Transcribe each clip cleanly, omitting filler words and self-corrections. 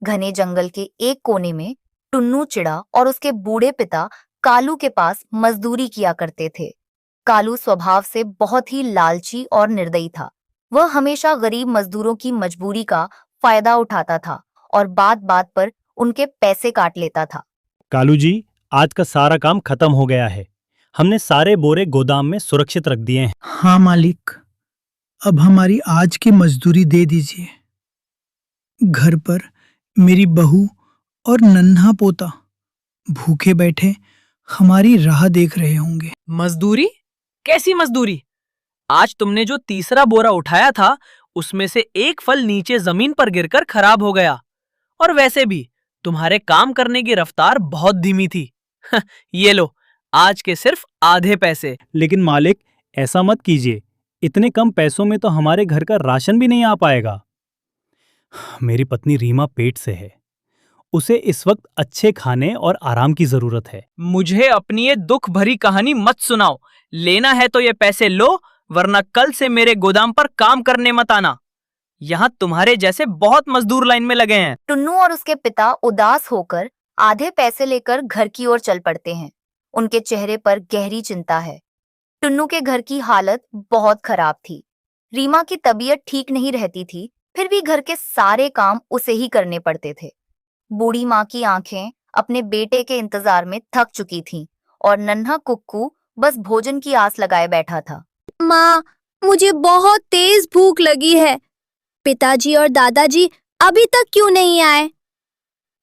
घने जंगल के एक कोने में टुन्नू चिड़ा और उसके बूढ़े पिता कालू के पास मजदूरी किया करते थे। कालू स्वभाव से बहुत ही लालची और निर्दयी था। वह हमेशा गरीब मजदूरों की मजबूरी का फायदा उठाता था और बात बात पर उनके पैसे काट लेता था। कालू जी, आज का सारा काम खत्म हो गया है। हमने सारे बोरे गोदाम में सुरक्षित रख दिए हैं। हाँ मालिक, अब हमारी आज की मजदूरी दे दीजिए। घर पर मेरी बहू और नन्हा पोता भूखे बैठे हमारी राह देख रहे होंगे। मजदूरी? कैसी मजदूरी? आज तुमने जो तीसरा बोरा उठाया था उसमें से एक फल नीचे जमीन पर गिरकर खराब हो गया। और वैसे भी तुम्हारे काम करने की रफ्तार बहुत धीमी थी। ये लो, आज के सिर्फ आधे पैसे। लेकिन मालिक, ऐसा मत कीजिए। इतने कम पैसों में तो हमारे घर का राशन भी नहीं आ पाएगा। मेरी पत्नी रीमा पेट से है। उसे इस वक्त अच्छे खाने और आराम की जरूरत है। मुझे अपनी ये दुख भरी कहानी मत सुनाओ। लेना है तो ये पैसे लो, वरना कल से मेरे गोदाम पर काम करने मत आना। यहाँ तुम्हारे जैसे बहुत मजदूर लाइन में लगे हैं। टुन्नू और उसके पिता उदास होकर आधे पैसे लेकर घर की ओर चल पड़ते हैं। उनके चेहरे पर गहरी चिंता है। टुन्नू के घर की हालत बहुत खराब थी। रीमा की तबीयत ठीक नहीं रहती थी, फिर भी घर के सारे काम उसे ही करने पड़ते थे। बूढ़ी माँ की आंखें अपने बेटे के इंतजार में थक चुकी थीं और नन्हा कुक्कू बस भोजन की आस लगाए बैठा था। माँ, मुझे बहुत तेज भूख लगी है। पिताजी और दादाजी अभी तक क्यों नहीं आए?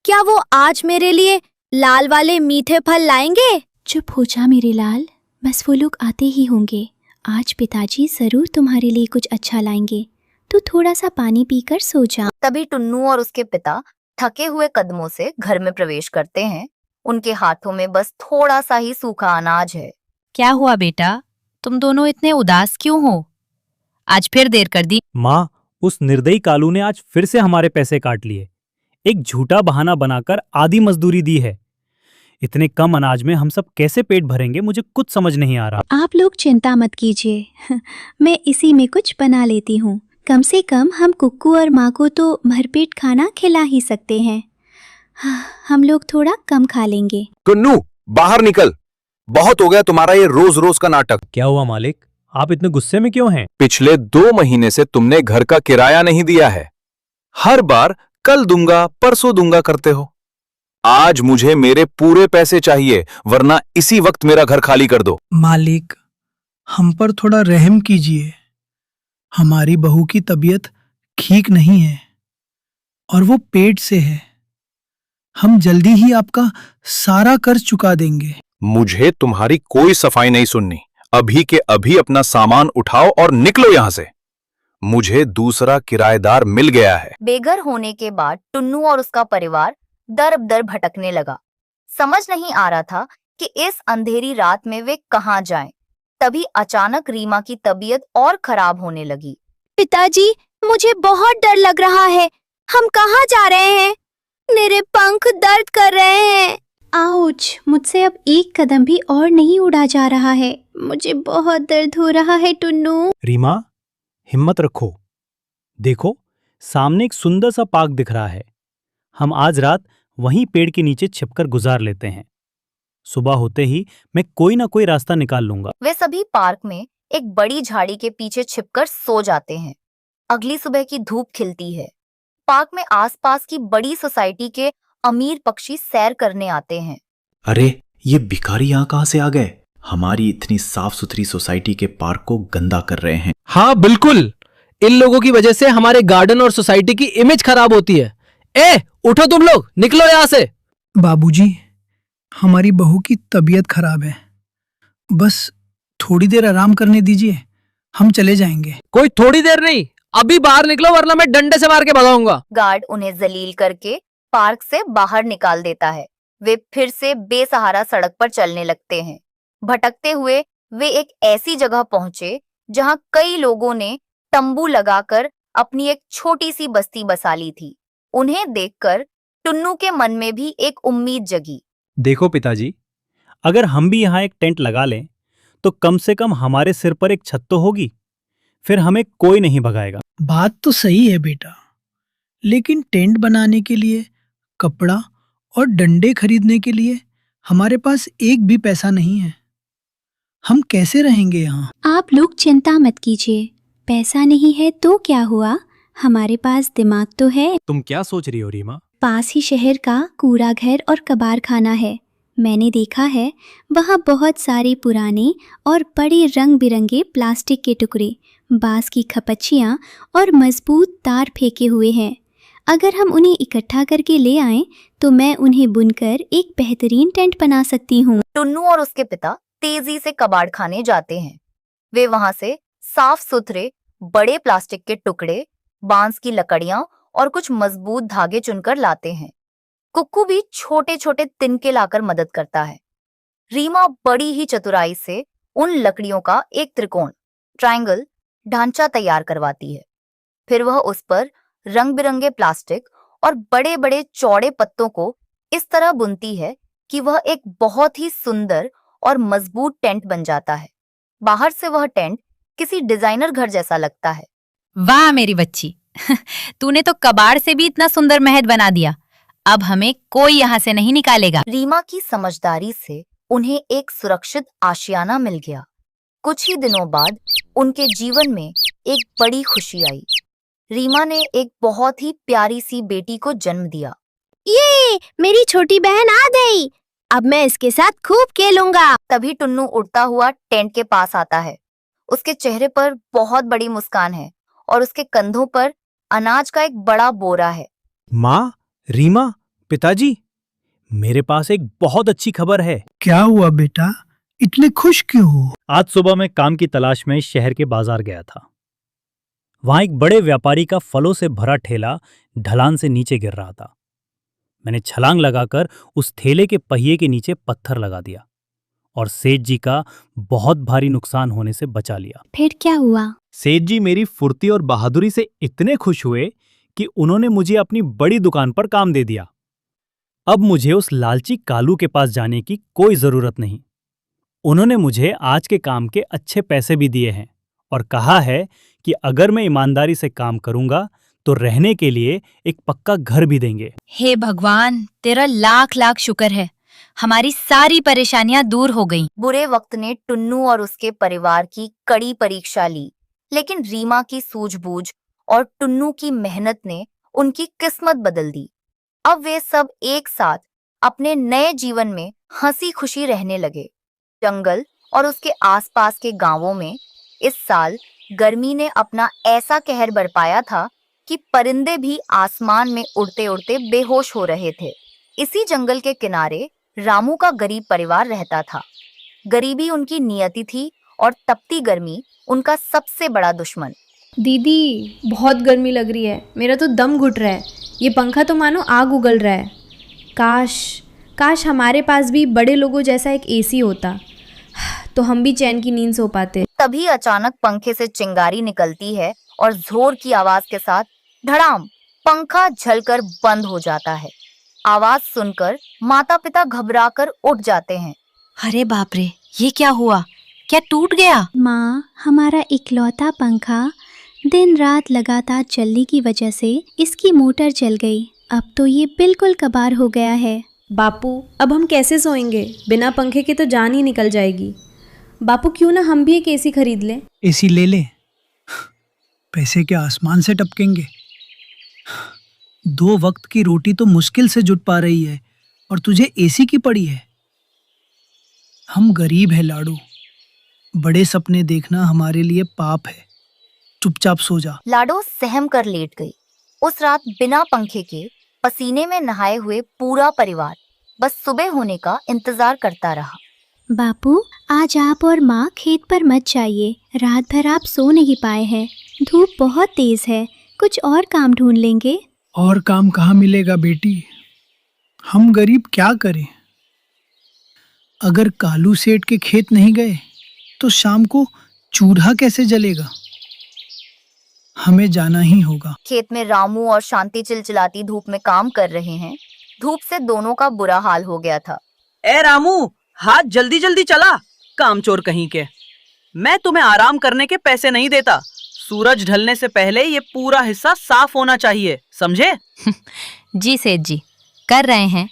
क्या वो आज मेरे लिए लाल वाले मीठे फल लाएंगे? चुप हो जा मेरे लाल, बस वो लोग आते ही होंगे। आज पिताजी जरूर तुम्हारे लिए कुछ अच्छा लाएंगे। तू थोड़ा सा पानी पीकर सो जा। तभी टुन्नू और उसके पिता थके हुए कदमों से घर में प्रवेश करते हैं। उनके हाथों में बस थोड़ा सा ही सूखा अनाज है। क्या हुआ बेटा, तुम दोनों इतने उदास क्यों हो? आज फिर देर कर दी। माँ, उस निर्दयी कालू ने आज फिर से हमारे पैसे काट लिए। एक झूठा बहाना बनाकर आधी मजदूरी दी है। इतने कम अनाज में हम सब कैसे पेट भरेंगे, मुझे कुछ समझ नहीं आ रहा। आप लोग चिंता मत कीजिए, मैं इसी में कुछ बना लेती हूँ। कम से कम हम कुक्कू और माँ को तो भरपेट खाना खिला ही सकते हैं। हम लोग थोड़ा कम खा लेंगे। टुन्नू, बाहर निकल। बहुत हो गया तुम्हारा ये रोज रोज का नाटक। क्या हुआ मालिक, आप इतने गुस्से में क्यों हैं? पिछले 2 महीने से तुमने घर का किराया नहीं दिया है। हर बार कल दूंगा, परसों दूंगा करते हो। आज मुझे मेरे पूरे पैसे चाहिए, वरना इसी वक्त मेरा घर खाली कर दो। मालिक, हम पर थोड़ा रहम कीजिए। हमारी बहू की तबीयत ठीक नहीं है और वो पेट से है। हम जल्दी ही आपका सारा कर्ज चुका देंगे। मुझे तुम्हारी कोई सफाई नहीं सुननी। अभी के अभी अपना सामान उठाओ और निकलो यहां से। मुझे दूसरा किराएदार मिल गया है। बेघर होने के बाद टुन्नू और उसका परिवार दर दर भटकने लगा। समझ नहीं आ रहा था कि इस अंधेरी रात में वे कहाँ जाएं। तभी अचानक रीमा की तबीयत और खराब होने लगी। पिताजी, मुझे बहुत डर लग रहा है। हम कहाँ जा रहे हैं? मेरे पंख दर्द कर रहे हैं। आउच, मुझसे अब एक कदम भी और नहीं उड़ा जा रहा है। मुझे बहुत दर्द हो रहा है टुन्नू। रीमा, हिम्मत रखो। देखो, सामने एक सुंदर सा पार्क दिख रहा है। हम आज रात वहीं पेड़ के नीचे छिपकर गुजार लेते हैं। सुबह होते ही मैं कोई ना कोई रास्ता निकाल लूंगा। वे सभी पार्क में एक बड़ी झाड़ी के पीछे छिपकर सो जाते हैं। अगली सुबह की धूप खिलती है। पार्क में आसपास की बड़ी सोसाइटी के अमीर पक्षी सैर करने आते हैं। अरे, ये भिखारी यहाँ कहाँ से आ गए? हमारी इतनी साफ सुथरी सोसाइटी के पार्क को गंदा कर रहे हैं। हाँ बिल्कुल, इन लोगों की वजह से हमारे गार्डन और सोसाइटी की इमेज खराब होती है। उठो तुम लोग, निकलो यहाँ से। बाबूजी, हमारी बहू की तबीयत खराब है। बस थोड़ी देर आराम करने दीजिए, हम चले जाएंगे। कोई थोड़ी देर नहीं, अभी बाहर निकलो वरना मैं डंडे से मार के भगाऊंगा। गार्ड उन्हें जलील करके पार्क से बाहर निकाल देता है। वे फिर से बेसहारा सड़क पर चलने लगते हैं। भटकते हुए वे एक ऐसी जगह पहुंचे जहां कई लोगों ने तंबू लगाकर अपनी एक छोटी सी बस्ती बसा ली थी। उन्हें देखकर टुन्नू के मन में भी एक उम्मीद जगी। देखो पिताजी, अगर हम भी यहाँ एक टेंट लगा लें तो कम से कम हमारे सिर पर एक छत तो होगी। फिर हमें कोई नहीं भगाएगा। बात तो सही है बेटा, लेकिन टेंट बनाने के लिए, कपड़ा और डंडे खरीदने के लिए हमारे पास एक भी पैसा नहीं है। हम कैसे रहेंगे यहाँ? आप लोग चिंता मत कीजिए, पैसा नहीं है तो क्या हुआ, हमारे पास दिमाग तो है। तुम क्या सोच रही हो रीमा? पास ही शहर का कूड़ा घर और कबाड़ खाना है। मैंने देखा है वहाँ बहुत सारे पुराने और बड़े रंग बिरंगे प्लास्टिक के टुकड़े, बांस की खपच्चियाँ और मजबूत तार फेंके हुए हैं। अगर हम उन्हें इकट्ठा करके ले आएं तो मैं उन्हें बुनकर एक बेहतरीन टेंट बना सकती हूँ। टुन्नू और उसके पिता तेजी से कबाड़ खाने जाते हैं। वे वहां से साफ सुथरे बड़े प्लास्टिक के टुकड़े, बांस की लकड़ियां और कुछ मजबूत धागे चुनकर लाते हैं। कुक्कू भी छोटे छोटे तिनके लाकर मदद करता है। रीमा बड़ी ही चतुराई से उन लकड़ियों का एक त्रिकोण ट्रायंगल ढांचा तैयार करवाती है। फिर वह उस पर रंग बिरंगे प्लास्टिक और बड़े बड़े चौड़े पत्तों को इस तरह बुनती है कि वह एक बहुत ही सुंदर और मजबूत टेंट बन जाता है। बाहर से वह टेंट किसी डिजाइनर घर जैसा लगता है। वाह मेरी बच्ची, तूने तो कबाड़ से भी इतना सुंदर महल बना दिया। अब हमें कोई यहाँ से नहीं निकालेगा। रीमा की समझदारी से उन्हें एक सुरक्षित आशियाना मिल गया। कुछ ही दिनों बाद उनके जीवन में एक बड़ी खुशी आई। रीमा ने एक बहुत ही प्यारी सी बेटी को जन्म दिया। ये मेरी छोटी बहन आ गई, अब मैं इसके साथ खूब खेलूंगा। तभी टुन्नू उड़ता हुआ टेंट के पास आता है। उसके चेहरे पर बहुत बड़ी मुस्कान है और उसके कंधों पर अनाज का एक बड़ा बोरा है। माँ, रीमा, पिताजी, मेरे पास एक बहुत अच्छी खबर है। क्या हुआ बेटा, इतने खुश क्यों हो? आज सुबह मैं काम की तलाश में शहर के बाजार गया था। वहां एक बड़े व्यापारी का फलों से भरा ठेला ढलान से नीचे गिर रहा था। मैंने छलांग लगाकर उस ठेले के पहिए के नीचे पत्थर लगा दिया और सेठ जी का बहुत भारी नुकसान होने से बचा लिया। फिर क्या हुआ? सेठ जी मेरी फुर्ती और बहादुरी से इतने खुश हुए कि उन्होंने मुझे अपनी बड़ी दुकान पर काम दे दिया। अब मुझे उस लालची कालू के पास जाने की कोई जरूरत नहीं। उन्होंने मुझे आज के काम के अच्छे पैसे भी दिए हैं और कहा है कि अगर मैं ईमानदारी से काम करूंगा तो रहने के लिए एक पक्का घर भी देंगे। हे भगवान, तेरा लाख लाख शुक्र है, हमारी सारी परेशानियां दूर हो गईं। बुरे वक्त ने टुन्नू और उसके परिवार की कड़ी परीक्षा ली, लेकिन रीमा की सूझबूझ और टुन्नू की मेहनत ने उनकी किस्मत बदल दी। अब वे सब एक साथ अपने नए जीवन में हंसी खुशी रहने लगे। जंगल और उसके आसपास के गांवों में इस साल गर्मी ने अपना ऐसा कहर बरपाया था कि परिंदे भी आसमान में उड़ते उड़ते बेहोश हो रहे थे। इसी जंगल के किनारे रामू का गरीब परिवार रहता था। गरीबी उनकी नियति थी और तपती गर्मी उनका सबसे बड़ा दुश्मन। दीदी, बहुत गर्मी लग रही है, मेरा तो दम घुट रहा है। ये पंखा तो मानो आग उगल रहा है। काश हमारे पास भी बड़े लोगों जैसा एक एसी होता, तो हम भी चैन की नींद सो पाते। तभी अचानक पंखे से चिंगारी निकलती है और जोर की आवाज के साथ धड़ाम, पंखा झलकर बंद हो जाता है। आवाज सुनकर माता पिता घबराकर उठ जाते हैं। अरे बाप रे, ये क्या हुआ? क्या टूट गया? माँ, हमारा इकलौता पंखा दिन रात लगातार चलने की वजह से इसकी मोटर जल गई। अब तो ये बिल्कुल कबाड़ हो गया है। बापू, अब हम कैसे सोएंगे? बिना पंखे के तो जान ही निकल जाएगी। बापू, क्यों ना हम भी एक एसी खरीद लें? एसी ले ले, पैसे के आसमान से टपकेंगे। 2 वक्त की रोटी तो मुश्किल से जुट पा रही है और तुझे एसी की पड़ी है। हम गरीब हैं लाडू, बड़े सपने देखना हमारे लिए पाप है। चुपचाप सो जा। लाडो सहम कर लेट गई। उस रात बिना पंखे के पसीने में नहाए हुए पूरा परिवार बस सुबह होने का इंतजार करता रहा। बापू, आज आप और माँ खेत पर मत जाइए, रात भर आप सो नहीं पाए हैं। धूप बहुत तेज है, कुछ और काम ढूंढ लेंगे। और काम कहाँ मिलेगा बेटी, हम गरीब क्या करें। अगर कालू सेठ के खेत नहीं गए तो शाम को चूल्हा कैसे जलेगा। हमें जाना ही होगा। खेत में रामू और शांति चिलचिलाती धूप में काम कर रहे हैं। धूप से दोनों का बुरा हाल हो गया था। ए रामू, हाथ जल्दी जल्दी चला, कामचोर कहीं के। मैं तुम्हें आराम करने के पैसे नहीं देता। सूरज ढलने से पहले ये पूरा हिस्सा साफ होना चाहिए, समझे? जी सेठ जी, कर रहे हैं।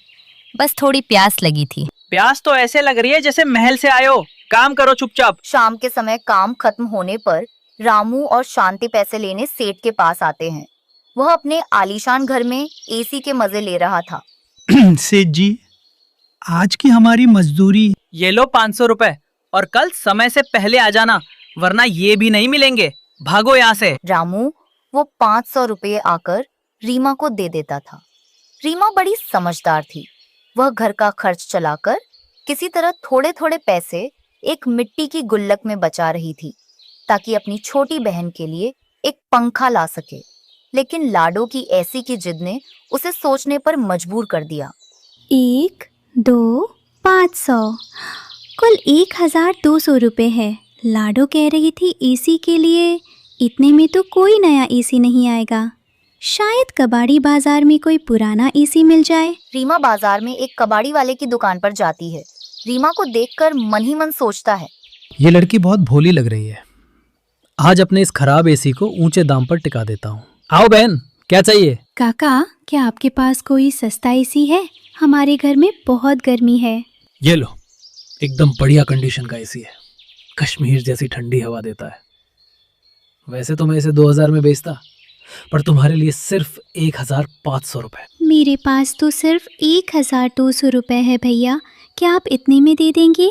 बस थोड़ी प्यास लगी थी। प्यास तो ऐसे लग रही है जैसे महल से आए हो। काम करो चुपचाप। शाम के समय काम खत्म होने पर रामू और शांति पैसे लेने सेठ के पास आते हैं। वह अपने आलीशान घर में एसी के मजे ले रहा था। सेठ जी, आज की हमारी मजदूरी। ये लो 500 रुपए, और कल समय से पहले आ जाना, वरना ये भी नहीं मिलेंगे। भागो यहाँ से। रामू वो 500 रुपये आकर रीमा को दे देता था। रीमा बड़ी समझदार थी। वह घर का खर्च चलाकर किसी तरह थोड़े थोड़े पैसे एक मिट्टी की गुल्लक में बचा रही थी, ताकि अपनी छोटी बहन के लिए एक पंखा ला सके। लेकिन लाडो की ऐसी की जिद ने उसे सोचने पर मजबूर कर दिया। 1, 2, 500, कुल 1200 रुपए है। लाडो कह रही थी एसी के लिए। इतने में तो कोई नया एसी नहीं आएगा। शायद कबाड़ी बाजार में कोई पुराना एसी मिल जाए। रीमा बाजार में एक कबाड़ी वाले की दुकान पर जाती है। रीमा को देखकर मन ही मन सोचता है, ये लड़की बहुत भोली लग रही है। आज अपने इस खराब एसी को ऊंचे दाम पर टिका देता हूँ। आओ बहन, क्या चाहिए? काका, क्या आपके पास कोई सस्ता एसी है? हमारे घर में बहुत गर्मी है। ये लो, एकदम बढ़िया कंडीशन का एसी है। कश्मीर जैसी ठंडी हवा देता है। वैसे तो मैं इसे 2000 में बेचता, पर तुम्हारे लिए सिर्फ 1500 रुपए। मेरे पास तो सिर्फ 1200 रुपए है भैया। क्या आप इतने में दे देंगे?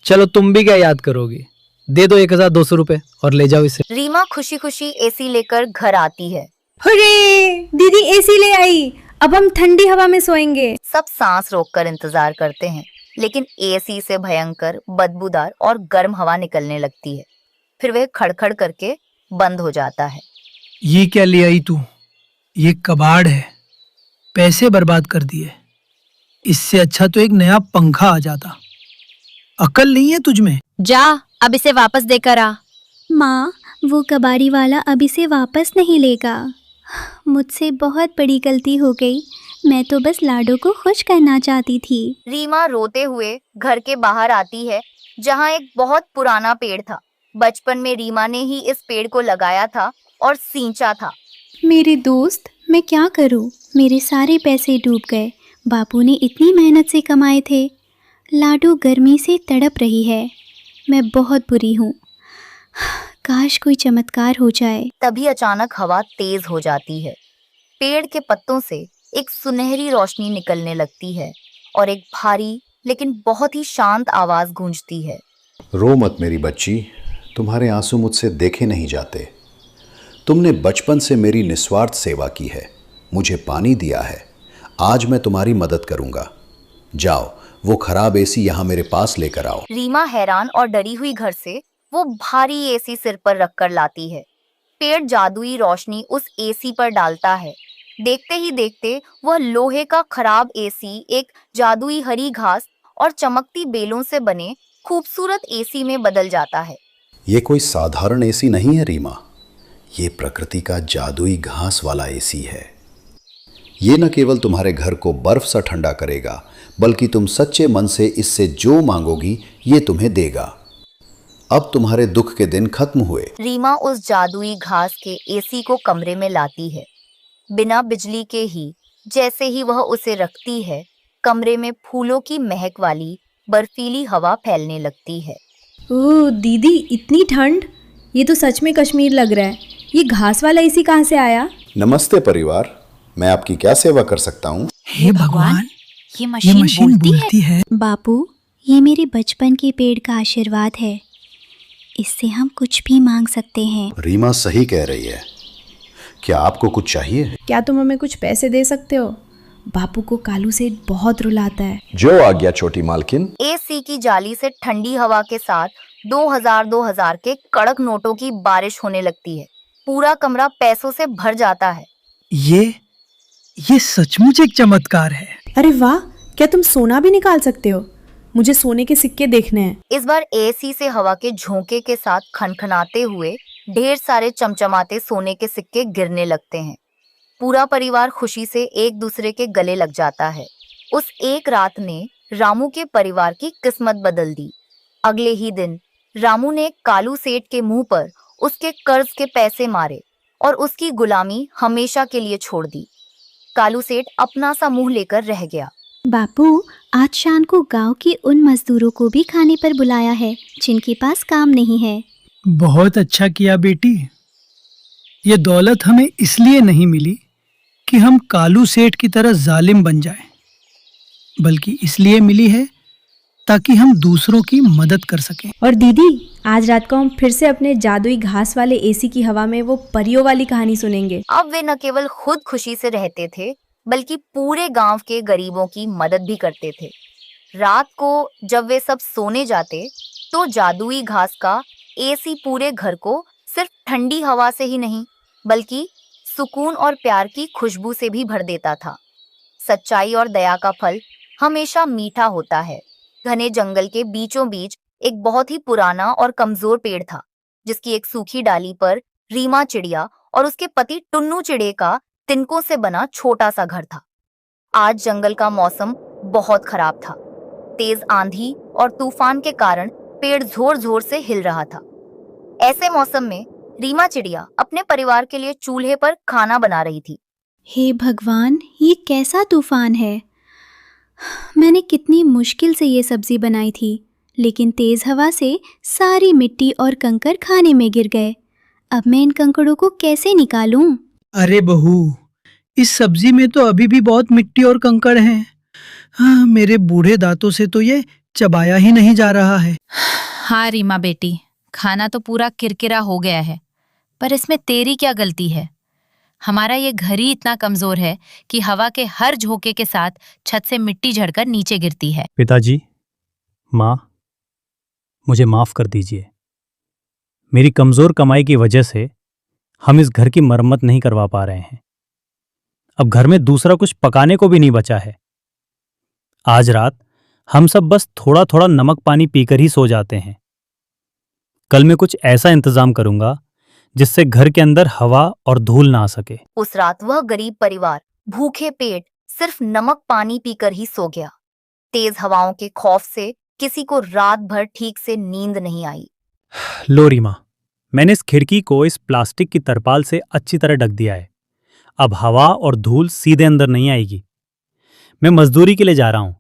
चलो, तुम भी क्या याद करोगी, दे दो 1200 रुपए और ले जाओ इसे। रीमा खुशी खुशी एसी लेकर घर आती है। अरे दीदी एसी ले आई, अब हम ठंडी हवा में सोएंगे। सब सांस रोककर इंतजार करते हैं, लेकिन एसी से भयंकर बदबूदार और गर्म हवा निकलने लगती है। फिर वह खड़खड़ करके बंद हो जाता है। ये क्या ले आई तू? ये कबाड़ है, पैसे बर्बाद कर दिए। इससे अच्छा तो एक नया पंखा आ जाता। अकल नहीं है तुझ में? जा, अब इसे वापस देकर आ। माँ, वो कबाड़ी वाला अब इसे वापस नहीं लेगा। मुझसे बहुत बड़ी गलती हो गई। मैं तो बस लाडो को खुश करना चाहती थी। रीमा रोते हुए घर के बाहर आती है, जहाँ एक बहुत पुराना पेड़ था। बचपन में रीमा ने ही इस पेड़ को लगाया था और सींचा था। मेरे दोस्त, मैं क्या करूं? मेरे सारे पैसे डूब गए। बापू ने इतनी मेहनत से कमाए थे। लाडो गर्मी से तड़प रही है। मैं बहुत बुरी हूँ। काश कोई चमत्कार हो जाए। तभी अचानक हवा तेज हो जाती है। पेड़ के पत्तों से एक सुनहरी रोशनी निकलने लगती है और एक भारी लेकिन बहुत ही शांत आवाज गूंजती है। रो मत मेरी बच्ची, तुम्हारे आंसू मुझसे देखे नहीं जाते। तुमने बचपन से मेरी निस्वार्थ सेवा की है, मुझे पानी दिया है। आज मैं तुम्हारी मदद करूंगा। जाओ, वो खराब एसी यहाँ मेरे पास लेकर आओ। रीमा हैरान और डरी हुई घर से वो भारी एसी सिर पर रखकर लाती है। पेड़ जादुई रोशनी उस एसी पर डालता है। देखते ही देखते वह लोहे का खराब एसी एक जादुई हरी घास और चमकती बेलों से बने खूबसूरत एसी में बदल जाता है। ये कोई साधारण एसी नहीं है रीमा, ये प्रकृति का जादुई घास वाला एसी है। ये न केवल तुम्हारे घर को बर्फ सा ठंडा करेगा, बल्कि तुम सच्चे मन से इससे जो मांगोगी ये तुम्हें देगा। अब तुम्हारे दुख के दिन खत्म हुए। रीमा उस जादुई घास के एसी को कमरे में लाती है। बिना बिजली के ही जैसे ही वह उसे रखती है, कमरे में फूलों की महक वाली बर्फीली हवा फैलने लगती है। ओह दीदी, इतनी ठंड! ये तो सच में कश्मीर लग रहा है। ये घास वाला एसी कहाँ से आया? नमस्ते परिवार, मैं आपकी क्या सेवा कर सकता हूँ? हे भगवान, ये ये मशीन मशीन बोलती है। बोलती है। बापू, ये मेरे बचपन के पेड़ का आशीर्वाद है। इससे हम कुछ भी मांग सकते हैं। रीमा सही कह रही है। क्या आपको कुछ चाहिए? क्या तुम हमें कुछ पैसे दे सकते हो? बापू को कालू सेठ बहुत रुलाता है। जो आ गया छोटी मालकिन। एसी की जाली से ठंडी हवा के साथ 2000 के कड़क नोटों की बारिश होने लगती है। पूरा कमरा पैसों से भर जाता है। ये सचमुच एक चमत्कार है। अरे वाह, क्या तुम सोना भी निकाल सकते हो? मुझे सोने के सिक्के देखने हैं। इस बार एसी से हवा के झोंके के साथ खनखनाते हुए ढेर सारे चमचमाते सोने के सिक्के गिरने लगते हैं। पूरा परिवार खुशी से एक दूसरे के गले लग जाता है। उस एक रात ने रामू के परिवार की किस्मत बदल दी। अगले ही दिन रामू ने कालू सेठ के मुंह पर उसके कर्ज के पैसे मारे और उसकी गुलामी हमेशा के लिए छोड़ दी। कालू सेठ अपना सा मुंह लेकर रह गया। बापू, आज शाम को गांव के उन मजदूरों को भी खाने पर बुलाया है जिनके पास काम नहीं है। बहुत अच्छा किया बेटी। ये दौलत हमें इसलिए नहीं मिली कि हम कालू सेठ की तरह जालिम बन जाएं, बल्कि इसलिए मिली है ताकि हम दूसरों की मदद कर सकें। और दीदी, आज रात को हम फिर से अपने जादुई घास वाले एसी की हवा में वो परियों वाली कहानी सुनेंगे। अब वे न केवल खुद खुशी से रहते थे बल्कि पूरे गांव के गरीबों की मदद भी करते थे। रात को जब वे सब सोने जाते तो जादुई घास का एसी पूरे घर को सिर्फ ठंडी हवा से ही नहीं बल्कि सुकून और प्यार की खुशबू से भी भर देता था। सच्चाई और दया का फल हमेशा मीठा होता है। घने जंगल के बीचों बीच एक बहुत ही पुराना और कमजोर पेड़ था, जिसकी एक सूखी डाली पर रीमा चिड़िया और उसके पति टुन्नू चिड़े का तिनकों से बना छोटा सा घर था। आज जंगल का मौसम बहुत खराब था। तेज आंधी और तूफान के कारण पेड़ जोर जोर से हिल रहा था। ऐसे मौसम में रीमा चिड़िया अपने परिवार के लिए चूल्हे पर खाना बना रही थी। हे भगवान, ये कैसा तूफान है। मैंने कितनी मुश्किल से ये सब्जी बनाई थी, लेकिन तेज हवा से सारी मिट्टी और कंकड़ खाने में गिर गए। अब मैं इन कंकड़ों को कैसे निकालूं? अरे बहू, इस सब्जी में तो अभी भी बहुत मिट्टी और कंकड़ हैं। हाँ, मेरे बूढ़े दांतों से तो ये चबाया ही नहीं जा रहा है। हाँ रीमा बेटी, खाना तो पूरा किरकिरा हो गया है, पर इसमें तेरी क्या गलती है। हमारा ये घर ही इतना कमजोर है कि हवा के हर झोंके के साथ छत से मिट्टी झड़कर नीचे गिरती है। पिताजी, माँ, मुझे माफ कर दीजिए। मेरी कमजोर कमाई की वजह से हम इस घर की मरम्मत नहीं करवा पा रहे हैं। अब घर में दूसरा कुछ पकाने को भी नहीं बचा है। आज रात हम सब बस थोड़ा थोड़ा नमक पानी पीकर ही सो जाते हैं। कल मैं कुछ ऐसा इंतजाम करूंगा जिससे घर के अंदर हवा और धूल ना आ सके। उस रात वह गरीब परिवार भूखे पेट सिर्फ नमक पानी पीकर ही सो गया। तेज हवाओं के खौफ से किसी को रात भर ठीक से नींद नहीं आई। लो रीमा, मैंने इस खिड़की को इस प्लास्टिक की तरपाल से अच्छी तरह ढक दिया है। अब हवा और धूल सीधे अंदर नहीं आएगी। मैं मजदूरी के लिए जा रहा हूं,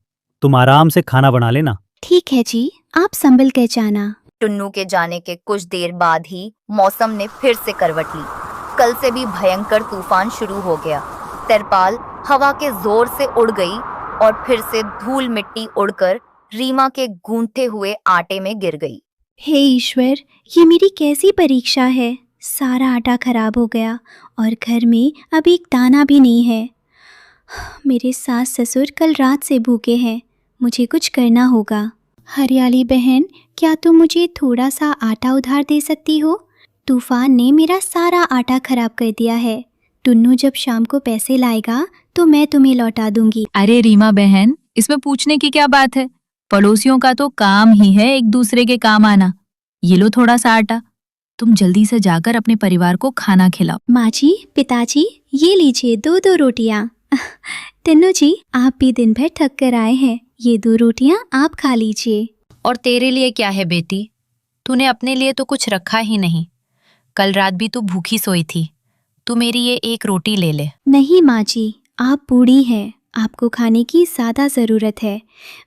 तुम आराम से खाना बना लेना। ठीक है जी, आप संभल कर जाना। टुन्नू के जाने के कुछ देर बाद ही मौसम ने फिर से करवट ली। कल से भी भयंकर तूफान शुरू हो गया। तरपाल हवा के जोर से उड़ गई और फिर से धूल मिट्टी उड़कर रीमा के गूंथे हुए आटे में गिर गई। हे ईश्वर, ये मेरी कैसी परीक्षा है। सारा आटा खराब हो गया और घर में अब एक दाना भी नहीं है। मेरे सास ससुर कल रात से भूखे हैं, मुझे कुछ करना होगा। हरियाली बहन, क्या तुम मुझे थोड़ा सा आटा उधार दे सकती हो? तूफान ने मेरा सारा आटा खराब कर दिया है। टुन्नू जब शाम को पैसे लाएगा तो मैं तुम्हें लौटा दूंगी। अरे रीमा बहन, इसमें पूछने की क्या बात है। पड़ोसियों का तो काम ही है एक दूसरे के काम आना। ये लो थोड़ा सा आटा, तुम जल्दी से जाकर अपने परिवार को खाना खिलाओ। माँ जी, पिताजी, ये लीजिए 2 रोटियां। टन्नू जी, आप भी दिन भर थक कर आए हैं, ये 2 रोटियां आप खा लीजिए। और तेरे लिए क्या है बेटी, तूने अपने लिए तो कुछ रखा ही नहीं। कल रात भी तू भूखी सोई थी, तू मेरी ये 1 रोटी ले ले। नहीं माँ जी, आप बूढ़ी हैं, आपको खाने की ज्यादा जरूरत है।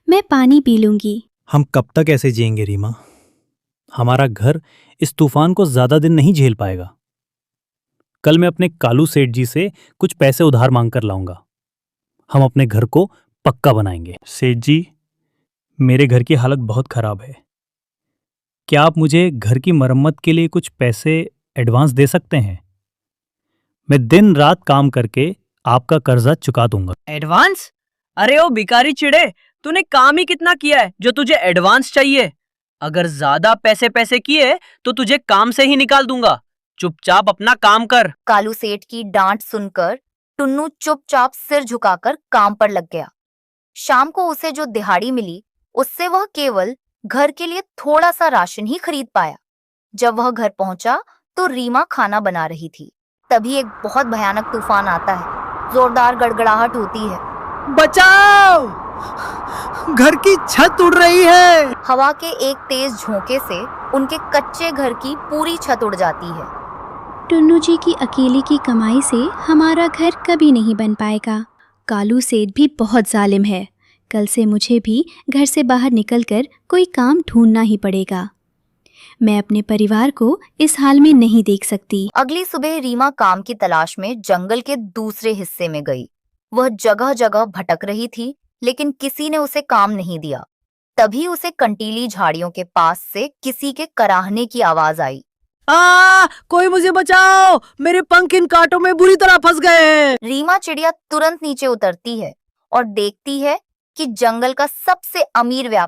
मैं पानी पी लूंगी। हम कब तक ऐसे जिएंगे रीमा? हमारा घर इस तूफान को ज्यादा दिन नहीं झेल पाएगा। कल मैं अपने कालू सेठ जी से कुछ पैसे उधार मांग कर लाऊंगा। हम अपने घर को पक्का बनाएंगे। सेठ जी, मेरे घर की हालत बहुत खराब है। क्या आप मुझे घर की मरम्मत के लिए कुछ पैसे एडवांस दे सकते हैं? मैं दिन रात काम करके आपका कर्जा चुका दूंगा। एडवांस? अरे ओ भिखारी चिड़े, तूने काम ही कितना किया है जो तुझे एडवांस चाहिए? अगर ज्यादा पैसे किए तो तुझे काम से ही निकाल दूंगा। चुपचाप अपना काम कर। कालू सेठ की डांट सुनकर टुन्नू चुपचाप सिर झुकाकर काम पर लग गया। शाम को उसे जो दिहाड़ी मिली उससे वह केवल घर के लिए थोड़ा सा राशन ही खरीद पाया। जब वह घर पहुंचा तो रीमा खाना बना रही थी। तभी एक बहुत भयानक तूफान आता है। जोरदार गड़गड़ाहट होती है। बचाओ! घर की छत उड़ रही है। हवा के एक तेज झोंके से उनके कच्चे घर की पूरी छत उड़ जाती है। टुन्नू जी की अकेले की कमाई से हमारा घर कभी नहीं बन पाएगा। कालू सेठ भी बहुत जालिम है। कल से मुझे भी घर से बाहर निकलकर कोई काम ढूंढना ही पड़ेगा। मैं अपने परिवार को इस हाल में नहीं देख सकती। अगली सुबह रीमा काम की तलाश में जंगल के दूसरे हिस्से में गई। वह जगह जगह भटक रही थी, लेकिन किसी ने उसे काम नहीं दिया। तभी उसे कंटीली झाड़ियों के पास से किसी के कराहने की आवाज आई। कोई मुझे बचाओ, मेरे पंख इन कांटों में बुरी तरह फंस गए हैं। रीमा चिड़िया तुरंत नीचे उतरती है और देखती है कि जंगल का सबसे अमीर व्यापारी